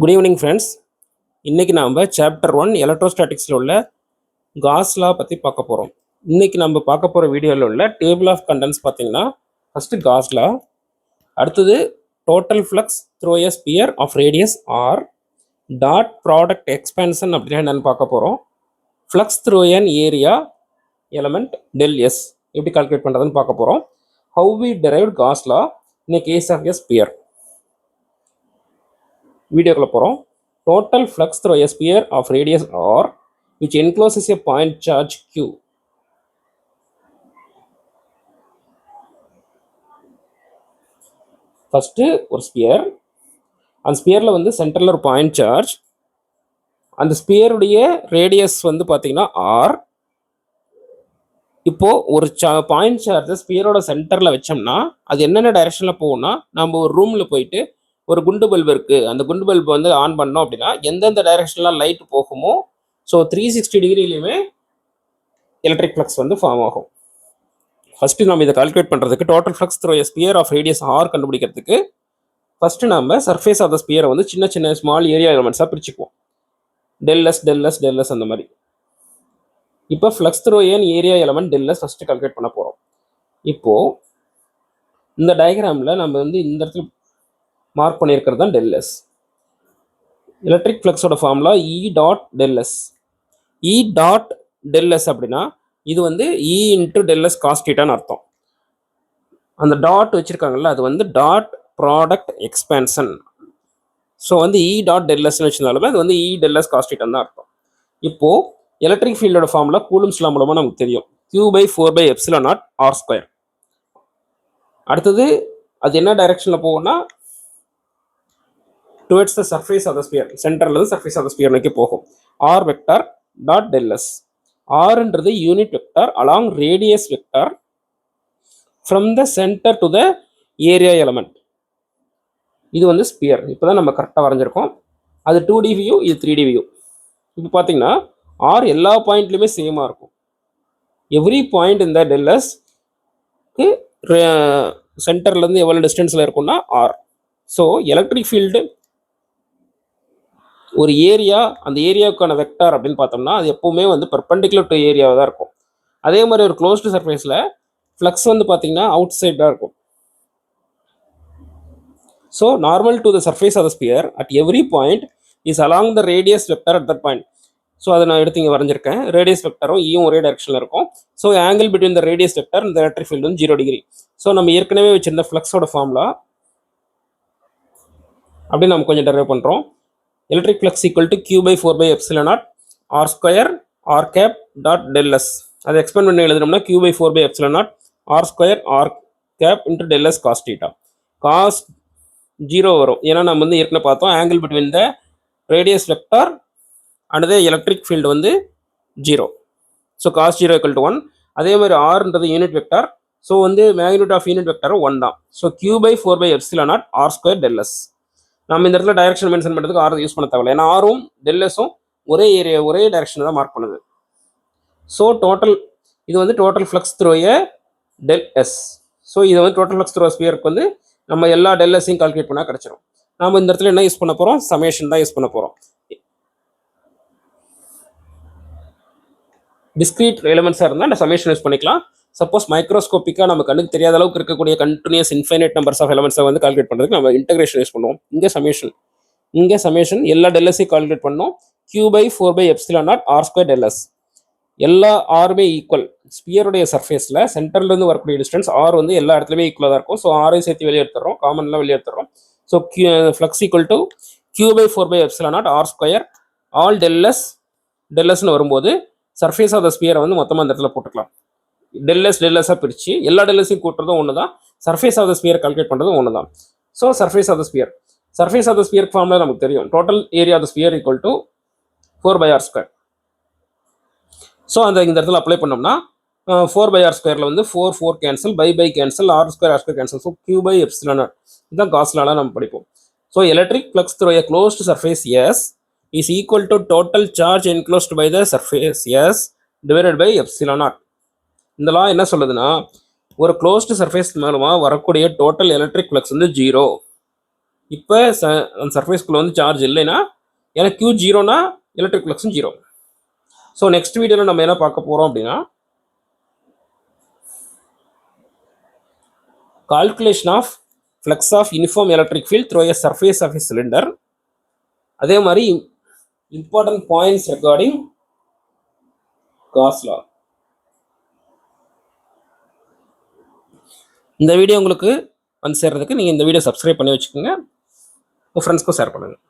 Good evening friends. இன்னைக்கு நாம chapter 1 electrostaticsல உள்ள Gauss law பத்தி பார்க்க போறோம். இன்னைக்கு நம்ம பார்க்க போற வீடியோல உள்ள table of contents பாத்தீங்கன்னா first Gauss law, அடுத்தது total flux through a sphere of radius r, dot product expansion அப்படினா என்னன்னு பார்க்க போறோம். Flux through an area element del s எப்படி கால்குலேட் பண்றதுன்னு பார்க்க போறோம். How we derived Gauss law in a case of a sphere. வீடியோக்குள்ள போறோம். Total flux through a sphere of radius r which encloses a point charge q. First ஒரு sphere, அந்த ஸ்பியர்ல வந்து சென்டர்ல ஒரு பாயிண்ட் சார்ஜ், அந்த ஸ்பியருடைய ரேடியஸ் வந்து பாத்தீங்கன்னா r. இப்போ ஒரு பாயிண்ட் சார்ஜ் ஸ்பியரோட சென்டர்ல வச்சோம்னா அது என்னென்ன டைரக்ஷன்ல போகும்னா, நம்ம ஒரு ரூம்ல போயிட்டு ஒரு குண்டு பல்பு இருக்கு, அந்த குண்டு பல்பு வந்து ஆன் பண்ணோம் அப்படின்னா எந்தெந்த டைரக்ஷன்லாம் லைட் போகுமோ ஸோ 360 டிகிரிலையுமே எலக்ட்ரிக் ஃப்ளக்ஸ் வந்து ஃபார்ம் ஆகும். ஃபர்ஸ்ட் நம்ம இதை கால்குலேட் பண்றதுக்கு total flux through a sphere of radius R கண்டுபிடிக்கிறதுக்கு ஃபர்ஸ்ட் நம்ம சர்ஃபேஸ் ஆஃப் த ஸ்பியரை வந்து சின்ன சின்ன ஸ்மால் ஏரியா எலிமெண்ட்ஸாக பிரிச்சுக்குவோம். டெல் எஸ் அந்த மாதிரி. இப்போ flux through an area element del S first calculate பண்ண போறோம். இப்போ இந்த டயக்ராம்ல நம்ம வந்து இந்த இடத்துல மார்க் பண்ணியிருக்கிறது தான் டெல் எஸ். எலக்ட்ரிக் ஃப்ளக்ஸோட formula E dot del S. E dot del S அப்படின்னா இது வந்து E into del S cos தீட்டான்னு அர்த்தம். அந்த டாட் வச்சிருக்காங்கல்ல அது வந்து டாட் ப்ராடக்ட் எக்ஸ்பேன்ஷன். ஸோ வந்து இ டாட் டெல் எஸ்ன்னு வச்சிருந்தாலுமே அது வந்து இ டெல் எஸ் காஸ் தீட்டான்னு தான் அர்த்தம். இப்போ எலக்ட்ரிக் ஃபீல்டோட ஃபார்முலா கூலும்ஸ் லா மூலமா நமக்கு தெரியும், Q/4/ε0 r². அடுத்தது அது என்ன டைரக்ஷன்ல போகும்னா towards the surface of the sphere, சென்டர்ல இருந்து surface of the sphere நோக்கி போகும். r vector dot del s. r என்றது unit vector along radius vector from the center to the area element. இது வந்து ஸ்பியர். இப்போதான் நம்ம கரெக்டாக வரைஞ்சிருக்கோம். அது 2D வியூ, இது 3D வியூ. இப்போ பார்த்தீங்கன்னா r எல்லா பாயிண்ட்லையுமே சேமாக இருக்கும். எவ்ரி பாயிண்ட் இந்த டெல் எஸ்க்கு சென்டர்லேருந்து எவ்வளோ டிஸ்டன்ஸில் இருக்கும்னா r. ஸோ எலக்ட்ரிக் ஃபீல்டு ஒரு ஏரியா, அந்த ஏரியாவுக்கான வெக்டார் அப்படின்னு பார்த்தோம்னா அது எப்பவுமே வந்து பெர்பெண்டிகுலர் டு ஏரியாவாக தான் இருக்கும். அதே மாதிரி ஒரு க்ளோஸ்டு சர்ஃபேஸில் ஃப்ளக்ஸ் வந்து பார்த்தீங்கன்னா அவுட் சைட் தான் இருக்கும். So normal to the surface of the sphere at every point is along the radius vector at that point. So அதை நான் எடுத்து இங்கே வரைஞ்சிருக்கேன். ரேடியஸ் வெக்டரும் ஈயும் ஒரே டைரக்ஷனில் இருக்கும். So angle between the radius vector இந்த எலக்ட்ரிக் ஃபீல்டு வந்து 0 டிகிரி. ஸோ நம்ம ஏற்கனவே வச்சிருந்த ஃப்ளக்ஸோட ஃபார்முலா அப்படி நம்ம கொஞ்சம் டெரைவ் பண்ணுறோம். electric flux equal to Q/4/ε0 r² r cap dot del s. அதை எக்ஸ்பேண்ட் பண்ணி எழுதுனோம்னா Q/4/ε0 r² r cap into del s cos theta. cos 0 வரும், ஏன்னா நம்ம வந்து ஏற்கனவே பார்த்தோம் angle between the radius vector and the electric field வந்து 0. So cos 0 equal to 1. அதே மாதிரி ஆர்ன்றது யூனிட் வெக்டார், ஸோ வந்து மேக்னிடியூட் ஆஃப் யூனிட் வெக்டார் 1 தான். So Q/4/ε0 r² del s. நம்ம இந்த இடத்துல டைரக்ஷன் மென்ஷன் பண்ணுறதுக்கு ஆர் யூஸ் பண்ண தேவையில்லை, ஏன்னா ஆரும் டெல் எஸும் ஒரே ஏரியா ஒரே டைரக்ஷன் தான் மார்க் பண்ணுது. ஸோ டோட்டல் இது வந்து டோட்டல் ஃப்ளக்ஸ் த்ரூ ஏ டெல் எஸ். ஸோ இது வந்து டோட்டல் ஃப்ளக்ஸ் த்ரூ ஸ்பியருக்கு வந்து நம்ம எல்லா டெல் எஸையும் கால்குலேட் பண்ணால் கிடச்சிடும். நம்ம இந்த இடத்துல என்ன யூஸ் பண்ண போகிறோம், சமேஷன் தான் யூஸ் பண்ண போகிறோம். டிஸ்கிரீட் எலிமெண்ட்ஸாக இருந்தால் அந்த சமேஷன் யூஸ் பண்ணிக்கலாம். சப்போஸ் மைக்ரோஸ்கோப்பிக்காக நம்ம கண்ணுக்கு தெரியாத அளவுக்கு இருக்கக்கூடிய கண்டினியூஸ் இன்ஃபைனைட் நம்பர்ஸ் ஆஃப் எலிமெண்ட்ஸை வந்து கால்குலேட் பண்ணுறதுக்கு நம்ம இன்டகிரேஷன் யூஸ் பண்ணுவோம். இங்கே சமேஷன் எல்லா டெல்எஸையும் கால்குலேட் பண்ணோம். Q/4/ε0 r² del s. எல்லா ஆருமே ஈக்குவல். ஸ்பியருடைய சர்ஃபேஸில் சென்டர்லேருந்து வரக்கூடிய டிஸ்டன்ஸ் ஆர் வந்து எல்லா இடத்துலையுமே ஈக்குவலாக தான் இருக்கும். ஸோ ஆரையும் சேர்த்து வெளியே எடுத்துறோம், காமன்லாம் வெளியே எடுத்துறோம். So flux equal to Q/4/ε0 r². All டெல்எஸ்ன்னு வரும்போது சர்ஃபேஸ் ஆஃப் த ஸ்பியரை வந்து மொத்தமாக அந்த இடத்துல போட்டுக்கலாம். டெல்எஸாக பிரித்து எல்லா டெல்எஸையும் கூட்டுறதும் ஒன்று தான், surface of the sphere calculate பண்ணுறதும் ஒன்று தான். So surface of the sphere formula நமக்கு தெரியும், total area of the sphere equal to 4/r². So அந்த இந்த இடத்துல அப்ளை பண்ணோம்னா 4/r² வந்து 4 cancel, pi cancel, r² cancel. So Q/ε0 இதுதான் காஸ் லால நம்ம படிப்போம். So electric flux through a closed surface S is equal to total charge enclosed by the surface S divided by ε0. இந்த லா என்ன சொல்லுதுன்னா, ஒரு க்ளோஸ்டு சர்ஃபேஸ் மூலமாக வரக்கூடிய டோட்டல் எலக்ட்ரிக் ஃப்ளக்ஸ் வந்து 0. இப்போ அந்த சர்ஃபேஸ்க்குள்ளே வந்து சார்ஜ் இல்லைன்னா ஏன்னா Q ஜீரோனா எலக்ட்ரிக் ஃப்ளக்ஸும் ஜீரோ. ஸோ நெக்ஸ்ட் வீடியோவில் நம்ம என்ன பார்க்க போகிறோம் அப்படின்னா calculation of flux of uniform electric field through a surface of a cylinder. அதே மாதிரி important points regarding Gauss law. இந்த வீடியோ உங்களுக்கு வந்து சேர்றதுக்கு நீங்கள் இந்த வீடியோ சப்ஸ்கிரைப் பண்ணி வச்சுக்கோங்க, உங்கள் ஃப்ரெண்ட்ஸ்க்கும் ஷேர் பண்ணுங்கள்.